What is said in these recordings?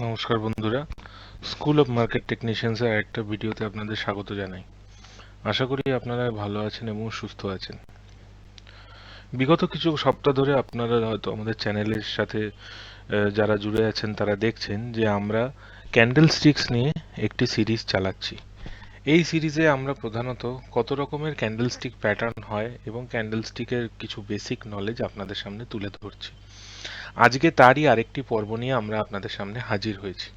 নমস্কার বন্ধুরা, school of market টেকনিশিয়ানসের আরেকটা ভিডিওতে আপনাদের স্বাগত জানাই। আশা করি আপনারা ভালো আছেন এবং সুস্থ আছেন। বিগত কিছু সপ্তাহ ধরে আপনারা হয়তো আমাদের চ্যানেলের সাথে যারা জুড়ে আছেন তারা দেখছেন যে আমরা ক্যান্ডেলস্টিক্স নিয়ে একটি সিরিজ চালাচ্ছি। এই সিরিজে আমরা প্রধানত কত রকমের ক্যান্ডেলস্টিক প্যাটার্ন হয় এবং ক্যান্ডেলস্টিকের কিছু বেসিক নলেজ আপনাদের সামনে তুলে ধরছি। আজকে তারই আরেকটি পর্ব নিয়ে আমরা আপনাদের সামনে হাজির হয়েছি।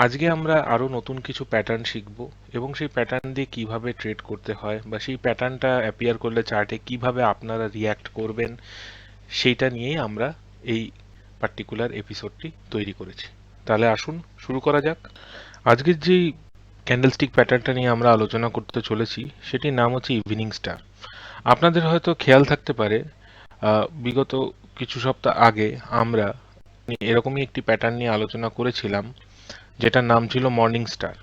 আজকে আমরা আরো নতুন কিছু প্যাটার্ন শিখব এবং সেই প্যাটার্ন দিয়ে কিভাবে ট্রেড করতে হয় বা সেই প্যাটার্নটা অ্যাপিয়ার করলে চার্টে কিভাবে আপনারা রিয়্যাক্ট করবেন সেইটা নিয়েই আমরা এই পার্টিকুলার এপিসোডটি তৈরি করেছি। তাহলে আসুন শুরু করা যাক। আজকের যেই ক্যান্ডেলস্টিক প্যাটার্নটা নিয়ে আমরা আলোচনা করতে চলেছি সেটির নাম হচ্ছে ইভিনিং স্টার। আপনাদের হয়তো খেয়াল থাকতে পারে বিগত কিছু সপ্তাহ আগে আমরা এরকমই একটি প্যাটার্ন নিয়ে আলোচনা করেছিলাম যেটার নাম ছিল মর্নিং স্টার।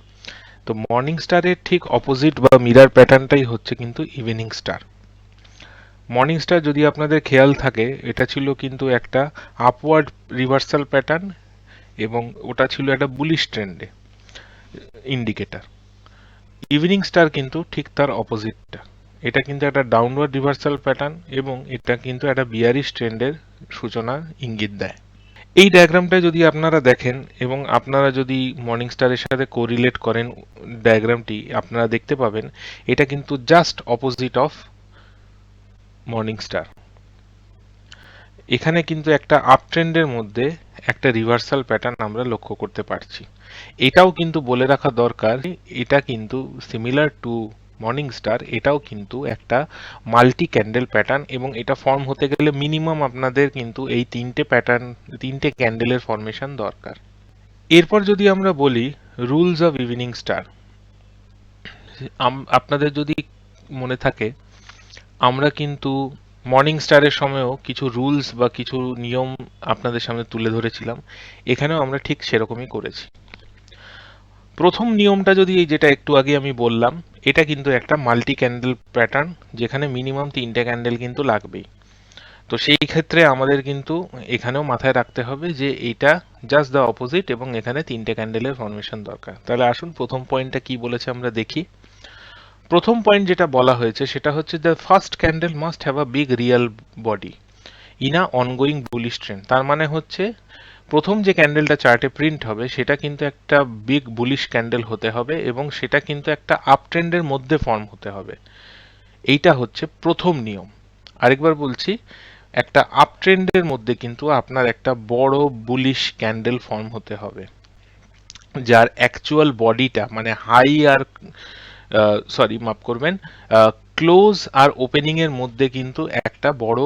তো মর্নিং স্টারের ঠিক অপোজিট বা মিরার প্যাটার্নটাই হচ্ছে কিন্তু ইভিনিং স্টার। মর্নিং স্টার যদি আপনাদের খেয়াল থাকে এটা ছিল কিন্তু একটা আপওয়ার্ড রিভার্সাল প্যাটার্ন এবং ওটা ছিল একটা বুলিশ ট্রেন্ডে ইন্ডিকেটর। ইভিনিং স্টার কিন্তু ঠিক তার অপোজিটটা, এটা কিন্তু একটা ডাউনওয়ার্ড রিভার্সাল প্যাটার্ন এবং এটা কিন্তু একটা বিয়ারিশ ট্রেন্ডের সূচনা ইঙ্গিত দেয়। এই ডায়াগ্রামটা যদি আপনারা দেখেন এবং আপনারা যদি মর্নিং স্টারের সাথে কোরিলেট করেন ডায়াগ্রামটি, আপনারা দেখতে পাবেন এটা কিন্তু just opposite of morning star. এখানে কিন্তু একটা আপ ট্রেন্ডের মধ্যে একটা রিভার্সাল প্যাটার্ন আমরা লক্ষ্য করতে পারছি। এটাও কিন্তু বলে রাখা দরকার, এটা কিন্তু সিমিলার টু মর্নিং স্টার, এটাও কিন্তু একটা মাল্টি ক্যান্ডেল প্যাটার্ন এবং এটা ফর্ম হতে গেলে মিনিমাম আপনাদের কিন্তু এই তিনটে ক্যান্ডেলের ফরমেশন দরকার। এরপর যদি আমরা বলি রুলস অফ ইভিনিং স্টার, আপনাদের যদি মনে থাকে আমরা কিন্তু মর্নিং স্টারের সময়ও কিছু রুলস বা কিছু নিয়ম আপনাদের সামনে তুলে ধরেছিলাম। এখানেও আমরা ঠিক সেরকমই করেছি। প্রথম নিয়মটা যদি এই যেটা একটু আগে আমি বললাম, এটা কিন্তু একটা মাল্টি ক্যান্ডেল প্যাটার্ন যেখানে মিনিমাম তিনটে ক্যান্ডেল কিন্তু লাগবেই। তো সেই ক্ষেত্রে আমাদের কিন্তু এখানেও মাথায় রাখতে হবে যে এটা জাস্ট দ্য অপোজিট এবং এখানে তিনটে ক্যান্ডেলের ফরমেশন দরকার। তাহলে আসুন প্রথম পয়েন্টটা কি বলেছে আমরা দেখি। প্রথম পয়েন্ট যেটা বলা হয়েছে সেটা হচ্ছে the first candle must have a big real body in a ongoing bullish trend. তার মানে হচ্ছে প্রথম যে ক্যান্ডেলটা চার্টে প্রিন্ট হবে সেটা কিন্তু একটা বিগ বুলিশ ক্যান্ডেল হতে হবে এবং সেটা কিন্তু একটা আপ ট্রেন্ডের মধ্যে ফর্ম হতে হবে। এইটা হচ্ছে প্রথম নিয়ম। আরেকবার বলছি, একটা আপ ট্রেন্ডের মধ্যে কিন্তু আপনার একটা বড় বুলিশ ক্যান্ডেল ফর্ম হতে হবে যার অ্যাকচুয়াল বডিটা মানে হাই আর মাফ করবেন, ক্লোজ আর ওপেনিং এর মধ্যে কিন্তু একটা বড়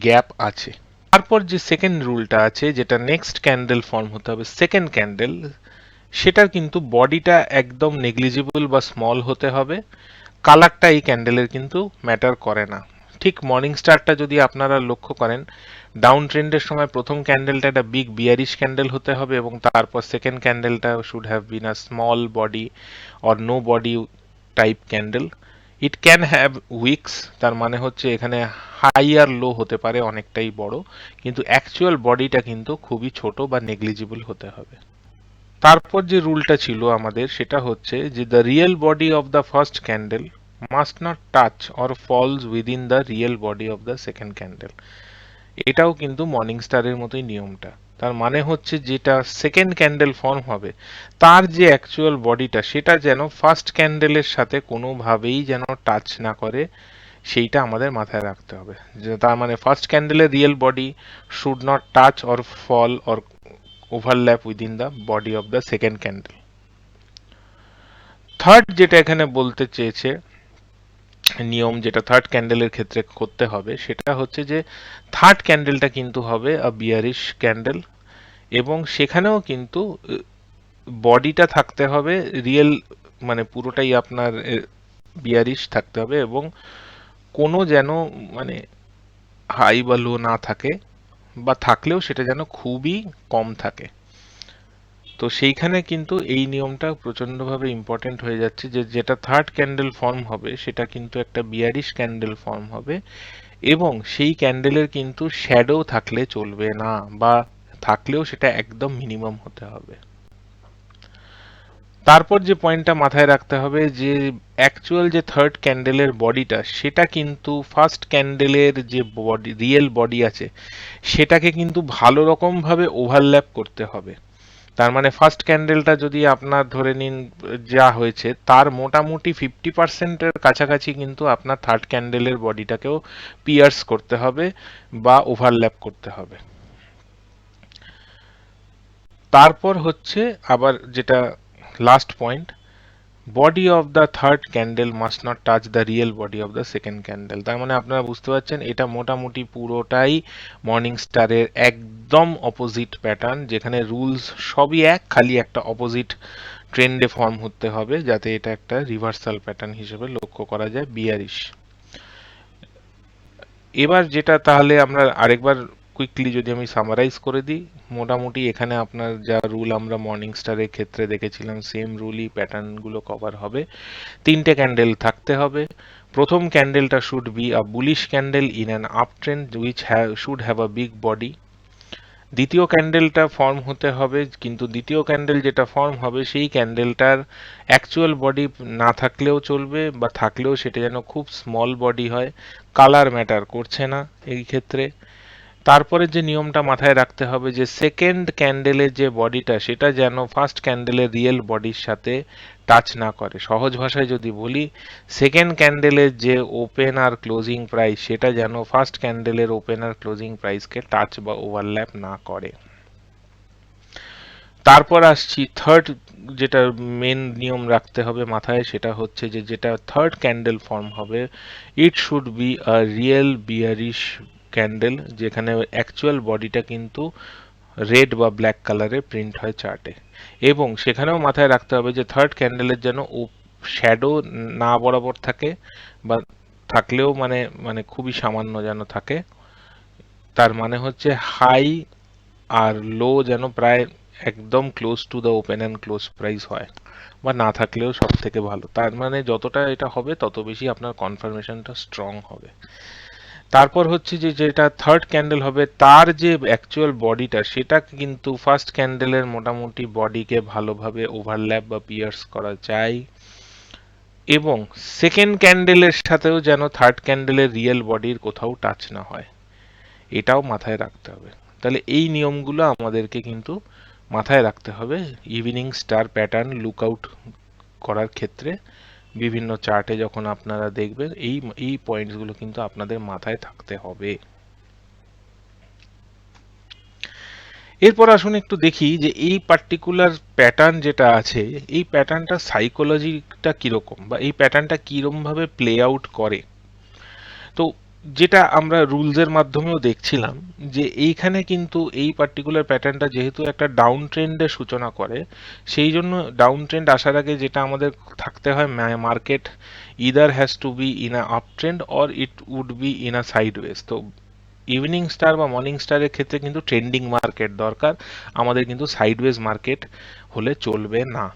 গ্যাপ আছে। তারপর যে সেকেন্ড রুলটা আছে যেটা নেক্সট ক্যান্ডেল ফর্ম হতে হবে সেকেন্ড ক্যান্ডেল, সেটার কিন্তু বডিটা একদম নেগলিজিবল বা স্মল হতে হবে। কালারটা এই ক্যান্ডেলের কিন্তু ম্যাটার করে না। ঠিক মর্নিং স্টারটা যদি আপনারা লক্ষ্য করেন, ডাউন ট্রেন্ডের সময় প্রথম ক্যান্ডেলটা একটা বিগ বিয়ারিশ ক্যান্ডেল হতে হবে এবং তারপর সেকেন্ড ক্যান্ডেলটা should have been a small body or no body type candle. It can have wicks, তার মানে হচ্ছে এখানে হাই আর লো হতে পারে অনেকটাই বড়, কিন্তু অ্যাকচুয়াল বডিটা কিন্তু খুবই ছোট বা নেগলিজিবল হতে হবে। তারপর যে রুলটা ছিল আমাদের সেটা হচ্ছে যে the real body of the first candle must not touch or falls within the real body of the second candle. এটাও কিন্তু মর্নিং স্টারের মতোই নিয়মটা। তার মানে হচ্ছে যেটা সেকেন্ড ক্যান্ডেল ফর্ম হবে তার যে অ্যাকচুয়াল বডিটা সেটা যেন ফার্স্ট ক্যান্ডেলের সাথে কোনোভাবেই যেন টাচ না করে, সেইটা আমাদের মাথায় রাখতে হবে। যে তার মানে ফার্স্ট ক্যান্ডেলের real body should not touch or fall or overlap within the body of the second candle. Third যেটা এখানে বলতে চেয়েছে নিয়ম, যেটা থার্ড ক্যান্ডেলের ক্ষেত্রে করতে হবে সেটা হচ্ছে যে থার্ড ক্যান্ডেলটা কিন্তু হবে আ বিয়ারিশ ক্যান্ডেল এবং সেখানেও কিন্তু বডিটা থাকতে হবে রিয়েল, মানে পুরোটাই আপনার বিয়ারিশ থাকতে হবে এবং কোনো যেন মানে হাই বা লো না থাকে, বা থাকলেও সেটা যেন খুবই কম থাকে। তো সেইখানে কিন্তু এই নিয়মটা প্রচন্ডভাবে ইম্পর্টেন্ট হয়ে যাচ্ছে যে যেটা থার্ড ক্যান্ডেল ফর্ম হবে সেটা কিন্তু একটা বিয়ারিশ ক্যান্ডেল ফর্ম হবে এবং সেই ক্যান্ডেলের কিন্তু শ্যাডো থাকলে চলবে না, বা থাকলেও সেটা একদম মিনিমাম হতে হবে। তারপর যে পয়েন্টটা মাথায় রাখতে হবে যে অ্যাকচুয়াল যে থার্ড ক্যান্ডেলের বডিটা সেটা কিন্তু ফার্স্ট ক্যান্ডেলের যে বডি, রিয়েল বডি আছে, সেটাকে কিন্তু ভালো রকম ভাবে ওভারল্যাপ করতে হবে। তার মানে ফার্স্ট ক্যান্ডেলটা যদি আপনার ধরে নিন যা হয়েছে তার মোটামুটি 50%-এর কাছাকাছি কিন্তু আপনার থার্ড ক্যান্ডেলের বডিটাকেও পিয়ার্স করতে হবে বা ওভারল্যাপ করতে হবে। তারপর হচ্ছে আবার যেটা last point, body of the third candle must not touch the real body of the second candle. তার মানে আপনারা বুঝতে পারছেন এটা মোটামুটি পুরোটাই মর্নিং স্টারের একদম অপোজিট প্যাটার্ন, যেখানে রুলস সবই এক, খালি একটা অপোজিট ট্রেন্ডে ফর্ম হতে হবে যাতে এটা একটা রিভার্সাল প্যাটার্ন হিসেবে লক্ষ্য করা যায়, বিয়ারিশ। এবার যেটা তাহলে আমরা আরেকবার কুইকলি যদি আমি সামারাইজ করে দিই, মোটামুটি এখানে আপনার যা রুল আমরা মর্নিং স্টারের ক্ষেত্রে দেখেছিলাম সেম রুলই প্যাটার্নগুলো কভার হবে। তিনটে ক্যান্ডেল থাকতে হবে। প্রথম ক্যান্ডেলটা should be a bullish candle in an up trend which should have a big body. দ্বিতীয় ক্যান্ডেলটা ফর্ম হতে হবে, কিন্তু দ্বিতীয় ক্যান্ডেল যেটা ফর্ম হবে সেই ক্যান্ডেলটার অ্যাকচুয়াল বডি না থাকলেও চলবে, বা থাকলেও সেটা যেন খুব স্মল বডি হয়, কালার ম্যাটার করছে না এই ক্ষেত্রে। তারপরে যে নিয়মটা মাথায় রাখতে হবে যে সেকেন্ড ক্যান্ডেলের যে বডিটা সেটা যেন ফার্স্ট ক্যান্ডেলের রিয়েল বডির সাথে টাচ না করে। সহজ ভাষায় যদি বলি, সেকেন্ড ক্যান্ডেলের যে ওপেন আর ক্লোজিং প্রাইস সেটা যেন ফার্স্ট ক্যান্ডেলের ওপেন আর ক্লোজিং প্রাইসকে টাচ বা ওভারল্যাপ না করে। তারপর আসছি থার্ড, যেটা মেন নিয়ম রাখতে হবে মাথায়, সেটা হচ্ছে যে যেটা থার্ড ক্যান্ডেল ফর্ম হবে it should be a real bearish candle, যেখানে অ্যাকচুয়াল বডিটা কিন্তু রেড বা ব্ল্যাক কালারে প্রিন্ট হয় চার্টে। এবং সেখানেও মাথায় রাখতে হবে যে থার্ড ক্যান্ডেলের যেন শ্যাডো না বরাবর থাকে, বা থাকলেও মানে মানে খুবই সামান্য যেন থাকে। তার মানে হচ্ছে হাই আর লো যেন প্রায় একদম close to the open and close price হয়, বা না থাকলেও সব থেকে ভালো। তার মানে যতটা এটা হবে তত বেশি আপনার কনফার্মেশনটা স্ট্রং হবে। তারপর হচ্ছে যে যেটা থার্ড ক্যান্ডেল হবে তার যে অ্যাকচুয়াল বডিটা সেটা কিন্তু ফার্স্ট ক্যান্ডেলের মোটামুটি বডিকে ভালোভাবে ওভারল্যাপ বা পিয়ার্স করা যায়, এবং সেকেন্ড ক্যান্ডেলের সাথেও যেন থার্ড ক্যান্ডেলের রিয়েল বডির কোথাও টাচ না হয়, এটাও মাথায় রাখতে হবে। তাহলে এই নিয়মগুলো আমাদেরকে কিন্তু মাথায় রাখতে হবে evening star pattern look out করার ক্ষেত্রে। বিভিন্ন চার্টে যখন আপনারা দেখবেন এই এই পয়েন্টসগুলো কিন্তু আপনাদের মাথায় থাকতে হবে। এরপর আসুন একটু দেখি যে এই পার্টিকুলার প্যাটার্ন যেটা আছে এই প্যাটার্নটা সাইকোলজিটা কিরকম, বা এই প্যাটার্নটা কিরকম ভাবে প্লে আউট করে। তো যেটা আমরা রুলসের মাধ্যমেও দেখছিলাম যে এইখানে কিন্তু এই পার্টিকুলার প্যাটার্নটা যেহেতু একটা ডাউন ট্রেন্ডের সূচনা করে, সেই জন্য ডাউন ট্রেন্ড আসার আগে যেটা আমাদের থাকতে হয়, market either has to be in a up trend or it would be in a sideways. তো ইভিনিং স্টার বা মর্নিং স্টারের ক্ষেত্রে কিন্তু ট্রেন্ডিং মার্কেট দরকার, আমাদের কিন্তু সাইডওয়েজ মার্কেট হলে চলবে না।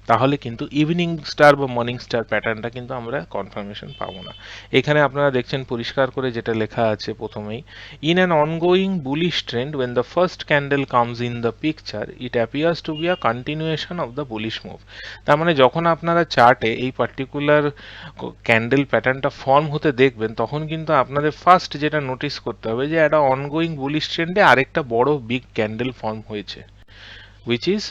তাহলে কিন্তু ইভিনিং স্টার বা মর্নিং স্টার প্যাটার্নটা কিন্তু আমরা কনফার্মেশন পাবো না। এখানে আপনারা দেখছেন পরিষ্কার করে যেটা লেখা আছে প্রথমেই, in an ongoing bullish trend when the first candle comes in the picture it appears to be a continuation of the bullish move। তার মানে যখন আপনারা চার্টে এই পার্টিকুলার ক্যান্ডেল প্যাটার্নটা ফর্ম হতে দেখবেন তখন কিন্তু আপনাদের ফার্স্ট যেটা নোটিস করতে হবে যে একটা অনগোয়িং বুলিশ ট্রেন্ডে আরেকটা বড় বিগ ক্যান্ডেল ফর্ম হয়েছে, which is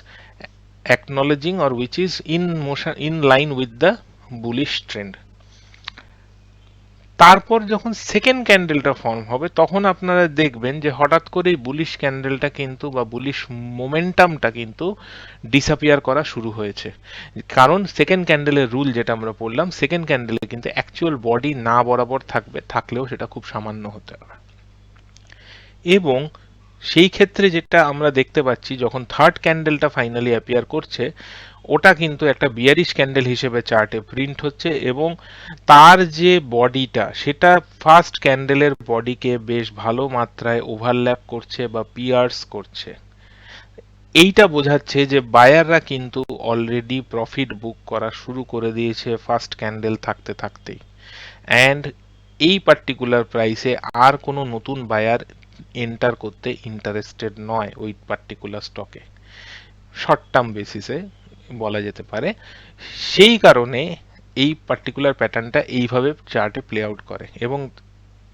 acknowledging or which is in motion in line with the bullish trend। তারপর যখন সেকেন্ড ক্যান্ডেলটা ফর্ম হবে তখন আপনারা দেখবেন যে হঠাৎ করে বুলিশ ক্যান্ডেলটা কিন্তু বা বুলিশ মোমেন্টামটা কিন্তু ডিসঅ্যাপিয়ার করা শুরু হয়েছে। কারণ সেকেন্ড ক্যান্ডেলের রুল যেটা আমরা পড়লাম, সেকেন্ড ক্যান্ডেলে কিন্তু অ্যাকচুয়াল বডি না বরাবর থাকবে, থাকলেও সেটা খুব সামান্য হতে হবে। এবং সেই ক্ষেত্রে যেটা আমরা দেখতে পাচ্ছি যখন থার্ড ক্যান্ডেলটা ফাইনালি অ্যাপিয়ার করছে ওটা কিন্তু একটা বিয়ারিশ ক্যান্ডেল হিসেবে চার্টে প্রিন্ট হচ্ছে, এবং তার যে বডিটা সেটা ফার্স্ট ক্যান্ডেলের বডিকে বেশ ভালো মাত্রায় ওভারল্যাপ করছে বা পিয়ার্স করছে। এইটা বোঝাচ্ছে যে বায়াররা কিন্তু অলরেডি প্রফিট বুক করা শুরু করে দিয়েছে ফার্স্ট ক্যান্ডেল থাকতে থাকতেই, অ্যান্ড এই পার্টিকুলার প্রাইসে আর কোনো নতুন বায়ার এন্টার করতে ইন্টারেস্টেড নয় ওই পার্টিকুলার স্টকে, শর্ট টার্ম বেসিসে বলা যেতে পারে। সেই কারণে এই পার্টিকুলার প্যাটার্নটা এইভাবে চার্টে প্লে আউট করে, এবং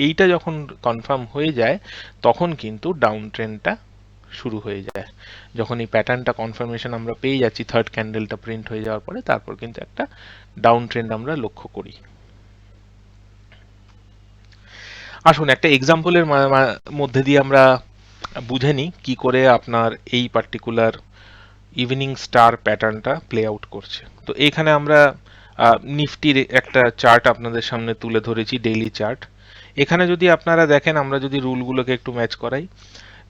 এইটা যখন কনফার্ম হয়ে যায় তখন কিন্তু ডাউন ট্রেন্ডটা শুরু হয়ে যায়। যখন এই প্যাটার্নটা কনফার্মেশন আমরা পেয়ে যাচ্ছি থার্ড ক্যান্ডেলটা প্রিন্ট হয়ে যাওয়ার পরে, তারপর কিন্তু একটা ডাউন ট্রেন্ড আমরা লক্ষ্য করি। আসুন একটা এক্সাম্পলের মধ্যে দিয়ে আমরা বুঝে নিই কি করে আপনার এই পার্টিকুলার ইভিনিং স্টার প্যাটার্নটা প্লে আউট করছে। তো এখানে আমরা নিফটির একটা চার্ট আপনাদের সামনে তুলে ধরেছি, ডেইলি চার্ট। এখানে যদি আপনারা দেখেন, আমরা যদি রুলগুলোকে একটু ম্যাচ করাই,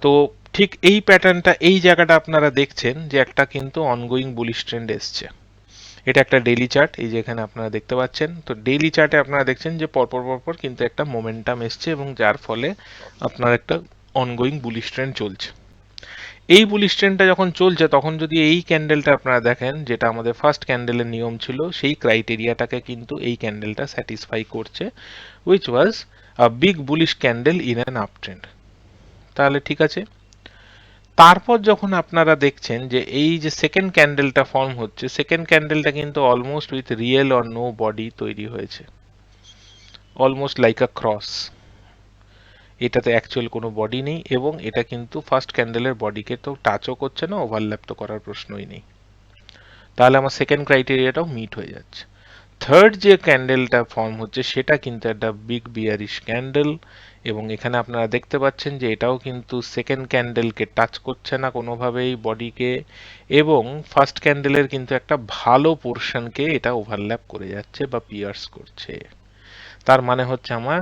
তো ঠিক এই প্যাটার্নটা, এই জায়গাটা আপনারা দেখছেন যে একটা কিন্তু অনগোয়িং বুলিশ ট্রেন্ড এসছে। এটা একটা ডেইলি চার্ট, এই যে এখানে আপনারা দেখতে পাচ্ছেন। তো ডেইলি চার্টে আপনারা দেখছেন যে পরপর পরপর কিন্তু একটা মোমেন্টাম এসছে, এবং যার ফলে আপনার একটা অনগোয়িং বুলিশ ট্রেন্ড চলছে। এই বুলিশ ট্রেন্ডটা যখন চলছে তখন যদি এই ক্যান্ডেলটা আপনারা দেখেন, যেটা আমাদের ফার্স্ট ক্যান্ডেলের নিয়ম ছিল, সেই ক্রাইটেরিয়াটাকে কিন্তু এই ক্যান্ডেলটা স্যাটিসফাই করছে, which was a big bullish candle in an up trend. তাহলে ঠিক আছে। তারপর যখন আপনারা দেখছেন যে এই যে সেকেন্ড ক্যান্ডেলটা ফর্ম হচ্ছে, সেকেন্ড ক্যান্ডেলটা কিন্তু almost with real or no body তৈরি হয়েছে, অলমোস্ট লাইক আ ক্রস। এটাতে অ্যাকচুয়াল কোনো বডি নেই, এবং এটা কিন্তু ফার্স্ট ক্যান্ডেলের বডিকে তো টাচও করছে না, ওভারল্যাপ তো করার প্রশ্নই নেই। তাহলে আমার সেকেন্ড ক্রাইটেরিয়াটাও মিট হয়ে যাচ্ছে। থার্ড যে ক্যান্ডেলটা ফর্ম হচ্ছে সেটা কিন্তু একটা বিগ বিয়ারিশ ক্যান্ডেল, এবং এখানে আপনারা দেখতে পাচ্ছেন যে এটাও কিন্তু সেকেন্ড ক্যান্ডেলকে টাচ করছে না কোনোভাবেই বডিকে, এবং ফার্স্ট ক্যান্ডেলের কিন্তু একটা ভালো পোর্শনকে এটা ওভারল্যাপ করে যাচ্ছে বা পিয়ার্স করছে। তার মানে হচ্ছে আমার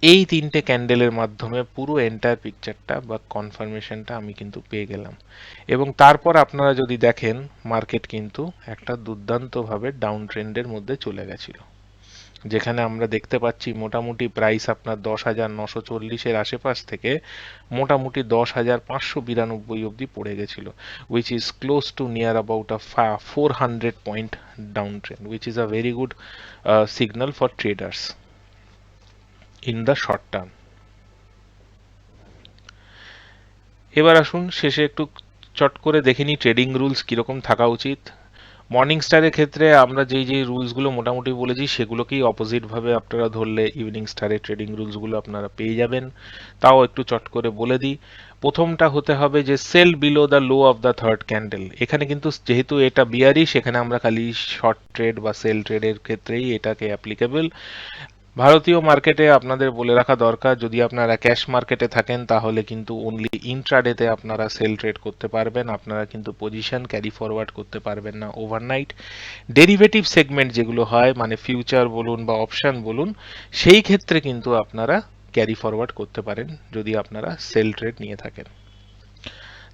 এই তিনটে ক্যান্ডেলের মাধ্যমে পুরো এন্টায়ার পিকচারটা বা কনফার্মেশনটা আমি কিন্তু পেয়ে গেলাম। এবং তারপর আপনারা যদি দেখেন, মার্কেট কিন্তু একটা দুর্দান্তভাবে ডাউন ট্রেন্ডের মধ্যে চলে গেছিল, যেখানে আমরা দেখতে পাচ্ছি মোটামুটি প্রাইস আপনার 10,940-এর আশেপাশ থেকে মোটামুটি 10,592 অবধি পড়ে গেছিল, which is close to near about a 400 point downtrend, which is a very good signal for traders in the short term. এবার আসুন শেষে একটু চট করে দেখে নিই ট্রেডিং রুলস কিরকম থাকা উচিত। মর্নিং স্টারের ক্ষেত্রে আমরা যেই যেই রুলসগুলো মোটামুটি বলেছি সেগুলোকেই অপোজিট ভাবে আপনারা ধরলে ইভিনিং স্টারের ট্রেডিং রুলসগুলো আপনারা পেয়ে যাবেন। তাও একটু চট করে বলে দিই। প্রথমটা হতে হবে যে sell below the low of the third candle. এখানে কিন্তু যেহেতু এটা বিয়ারি, সেখানে আমরা খালি শর্ট ট্রেড বা সেল ট্রেডের ক্ষেত্রেই এটাকে অ্যাপ্লিকেবল। ভারতীয় মার্কেটে আপনাদের বলে রাখা দরকার, যদি আপনারা ক্যাশ মার্কেটে থাকেন তাহলে কিন্তু অনলি ইন্ট্রাডেতে আপনারা সেল ট্রেড করতে পারবেন, আপনারা কিন্তু পজিশন ক্যারি ফরওয়ার্ড করতে পারবেন না ওভারনাইট। ডেরিভেটিভ সেগমেন্ট যেগুলো হয়, মানে ফিউচার বলুন বা অপশন বলুন, সেই ক্ষেত্রে কিন্তু আপনারা ক্যারি ফরওয়ার্ড করতে পারেন যদি আপনারা সেল ট্রেড নিয়ে থাকেন।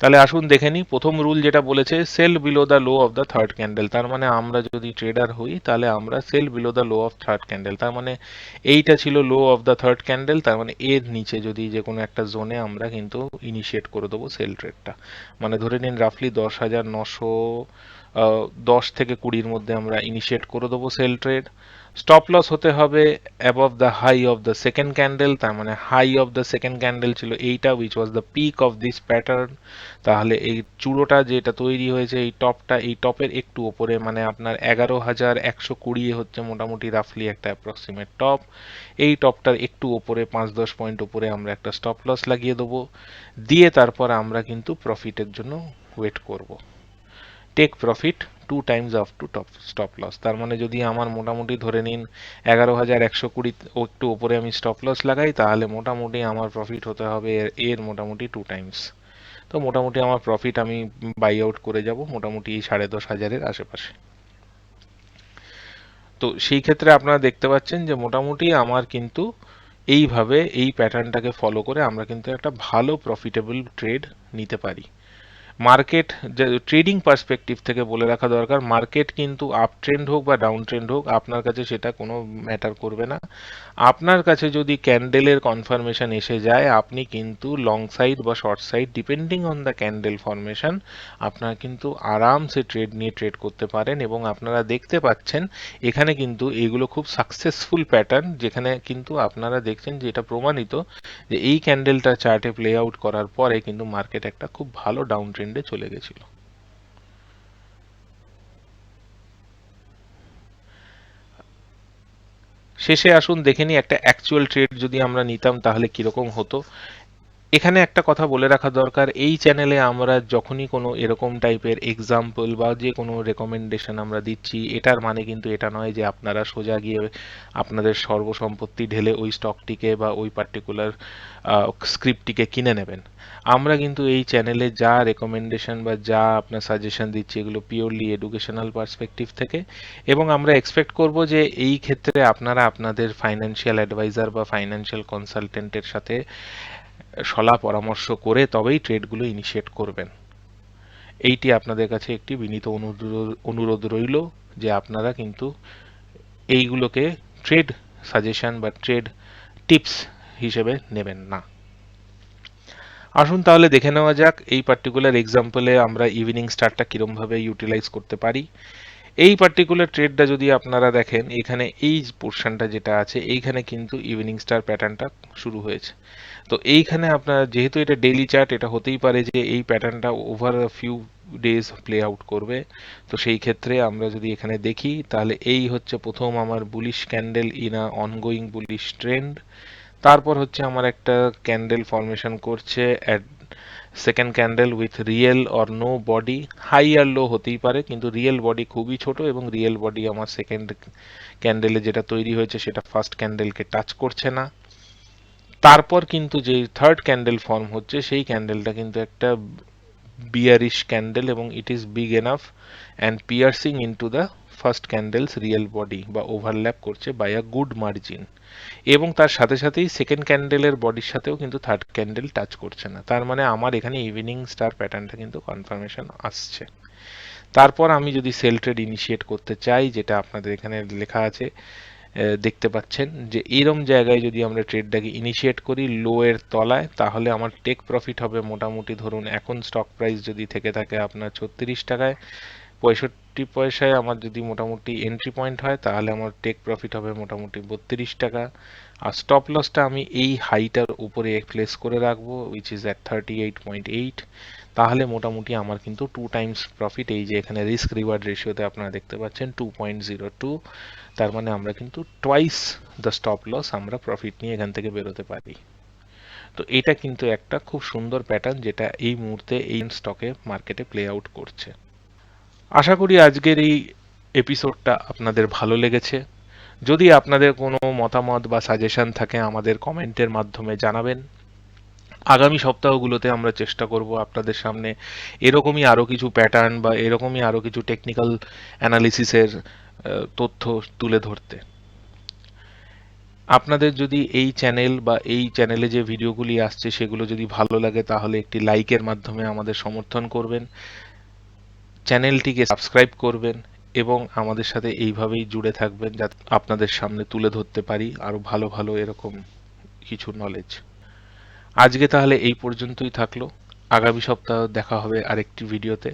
তাহলে আসুন দেখে নিই। প্রথম রুল যেটা বলেছে, sell below the low of the third candle. তার মানে আমরা যদি ট্রেডার হই তাহলে আমরা sell below the low of third candle, তার মানে এইটা ছিল low of the third candle, তার মানে এর নিচে যদি যে কোনো একটা জোনে আমরা কিন্তু ইনিশিয়েট করে দেবো সেল ট্রেডটা। মানে ধরে নিন রাফলি 10,910 থেকে 20-র মধ্যে আমরা ইনিশিয়েট করে দেবো সেল ট্রেড। স্টপ লস হতে হবে above the high of the second candle, তার মানে high of the second candle ছিল এইটা, which was the peak of this pattern. তাহলে এই চূড়োটা যেটা তৈরি হয়েছে, এই টপটা, এই টপের একটু ওপরে, মানে আপনার 11,120 হচ্ছে মোটামুটি রাফলি একটা অ্যাপ্রক্সিমেট টপ। এই টপটার একটু ওপরে 5-10 পয়েন্ট ওপরে আমরা একটা স্টপ লস লাগিয়ে দেবো, দিয়ে তারপর আমরা কিন্তু প্রফিটের জন্য ওয়েট করব। Take profit 2 times up to top stop loss. তার মানে যদি আমার মোটামুটি ধরে নিন 11,120 একটু উপরে আমি স্টপ লস লাগাই, তাহলে মোটামুটি আমার প্রফিট হতে হবে এর মোটামুটি 2 টাইমস। তো মোটামুটি আমার প্রফিট আমি বাই আউট করে যাব মোটামুটি 10,500-এর আশেপাশে। তো সেই ক্ষেত্রে আপনারা দেখতে পাচ্ছেন যে মোটামুটি আমার কিন্তু এইভাবে এই প্যাটার্নটাকে ফলো করে আমরা কিন্তু একটা ভালো প্রফিটেবল ট্রেড নিতে পারি। মার্কেট ট্রেডিং পার্সপেক্টিভ থেকে বলে রাখা দরকার, মার্কেট কিন্তু আপ ট্রেন্ড হোক বা ডাউন ট্রেন্ড হোক আপনার কাছে সেটা কোনো ম্যাটার করবে না। আপনার কাছে যদি ক্যান্ডেলের কনফার্মেশন এসে যায় আপনি কিন্তু লং সাইড বা short side depending on the candle formation আপনারা কিন্তু আরামসে ট্রেড নিয়ে ট্রেড করতে পারেন। এবং আপনারা দেখতে পাচ্ছেন এখানে কিন্তু এগুলো খুব সাকসেসফুল প্যাটার্ন, যেখানে কিন্তু আপনারা দেখছেন যে এটা প্রমাণিত যে এই ক্যান্ডেলটা চার্টে প্লে আউট করার পরে কিন্তু মার্কেট একটা খুব ভালো ডাউন ট্রেন্ডে চলে গেছিল। শেষে আসুন দেখে নিই একটা অ্যাকচুয়াল ট্রেড যদি আমরা নিতাম তাহলে কিরকম হতো। এখানে একটা কথা বলে রাখা দরকার, এই চ্যানেলে আমরা যখনই কোনো এরকম টাইপের এক্সাম্পল বা যে কোনো রেকমেন্ডেশন আমরা দিচ্ছি এটার মানে কিন্তু এটা নয় যে আপনারা সোজা গিয়ে আপনাদের সর্বসম্পত্তি ঢেলে ওই স্টকটিকে বা ওই পার্টিকুলার স্ক্রিপ্টটিকে কিনে নেবেন। আমরা কিন্তু এই চ্যানেলে যা রেকমেন্ডেশন বা যা আপনার সাজেশন দিচ্ছি এগুলো পিওরলি এডুকেশনাল পার্সপেক্টিভ থেকে, এবং আমরা এক্সপেক্ট করব যে এই ক্ষেত্রে আপনারা আপনাদের ফাইন্যান্সিয়াল অ্যাডভাইজার বা ফাইন্যান্সিয়াল কনসালটেন্টের সাথে সলা পরামর্শ করে তবেই ট্রেডগুলো ইনিশিয়েট করবেন। এইটি আপনাদের কাছে একটি বিনীত অনুরোধ রইল যে আপনারা কিন্তু এইগুলোকে ট্রেড সাজেশন বা ট্রেড টিপস হিসেবে নেবেন না। আসুন তাহলে দেখে নেওয়া যাক এই পার্টিকুলার এক্সাম্পলে আমরা ইভিনিং স্টারটা কিরমভাবে ইউটিলাইজ করতে পারি। এই পার্টিকুলার ট্রেডটা যদি আপনারা দেখেন এখানে এই পোর্শনটা যেটা আছে এইখানে কিন্তু ইভিনিং স্টার প্যাটার্নটা শুরু হয়েছে। তো এইখানে আপনার যেহেতু এটা ডেইলি চার্ট, এটা হতেই পারে যে এই প্যাটার্নটা over a few days play out করবে। তো সেই ক্ষেত্রে আমরা যদি এখানে দেখি তাহলে এই হচ্ছে প্রথম আমার bullish candle in a ongoing bullish trend. তারপর হচ্ছে আমার একটা ক্যান্ডেল ফর্মেশন করছে at second candle with real or no body, high আর লো হতেই পারে কিন্তু রিয়েল বডি খুবই ছোট, এবং রিয়েল বডি আমার সেকেন্ড ক্যান্ডেলে যেটা তৈরি হয়েছে সেটা ফার্স্ট ক্যান্ডেলকে টাচ করছে না। তারপর কিন্তু যে থার্ড ক্যান্ডেল ফর্ম হচ্ছে সেই ক্যান্ডেলটা কিন্তু একটা বিয়ারিশ ক্যান্ডেল এবং it is big enough and piercing into the first candles real body বা ওভারল্যাপ করছে বাই আ গুড মার্জিন, এবং তার সাথে সাথেই সেকেন্ড ক্যান্ডেলের বডির সাথেও কিন্তু থার্ড ক্যান্ডেল টাচ করছে না। তার মানে আমার এখানে ইভিনিং স্টার প্যাটার্নটা কিন্তু কনফার্মেশন আসছে। তারপর আমি যদি সেল ট্রেড ইনিশিয়েট করতে চাই, যেটা আপনাদের এখানে লেখা আছে দেখতে পাচ্ছেন যে এরম জায়গায় যদি আমরা ট্রেডটাকে ইনিশিয়েট করি লো এর তলায়, তাহলে আমার টেক প্রফিট হবে মোটামুটি, ধরুন এখন স্টক প্রাইস যদি থেকে থাকে আপনার 36 টাকায় 65 পয়সায় আমার যদি মোটামুটি এন্ট্রি পয়েন্ট হয় তাহলে আমার টেক প্রফিট হবে মোটামুটি 32 টাকা। আর স্টপ লসটা আমি এই হাইটার উপরে প্লেস করে রাখবো উইচ ইজ অ্যাট 38.8। তাহলে মোটামুটি আমার কিন্তু 2 টাইমস প্রফিট, এই যে এখানে রিস্ক রিওয়ার্ড রেশিওতে আপনারা দেখতে পাচ্ছেন 2.02, তার মানে আমরা কিন্তু টোয়াইস দ্য স্টপ লস আমরা প্রফিট নিয়ে এখান থেকে বেরোতে পারি। তো এটা কিন্তু একটা খুব সুন্দর প্যাটার্ন যেটা এই মুহূর্তে এই স্টকে মার্কেটে প্লে আউট করছে। আশা করি আজকের এই এপিসোডটা আপনাদের ভালো লেগেছে। যদি আপনাদের কোনো মতামত বা সাজেশন থাকে আমাদের কমেন্টের মাধ্যমে জানাবেন। আগামী সপ্তাহগুলোতে আমরা চেষ্টা করব আপনাদের সামনে এরকমই আরও কিছু প্যাটার্ন বা এরকমই আরও কিছু টেকনিক্যাল অ্যানালিসিসের তথ্য তুলে ধরতে। আপনাদের যদি এই চ্যানেল বা এই চ্যানেলে যে ভিডিওগুলি আসছে সেগুলো যদি ভালো লাগে তাহলে একটি লাইকের মাধ্যমে আমাদের সমর্থন করবেন, চ্যানেলটিকে সাবস্ক্রাইব করবেন এবং আমাদের সাথে এইভাবেই জুড়ে থাকবেন যাতে আপনাদের সামনে তুলে ধরতে পারি আরো ভালো ভালো এরকম কিছু নলেজ। আজকে তাহলে এই পর্যন্তই থাকলো, আগামী সপ্তাহ দেখা হবে আরেকটি ভিডিওতে।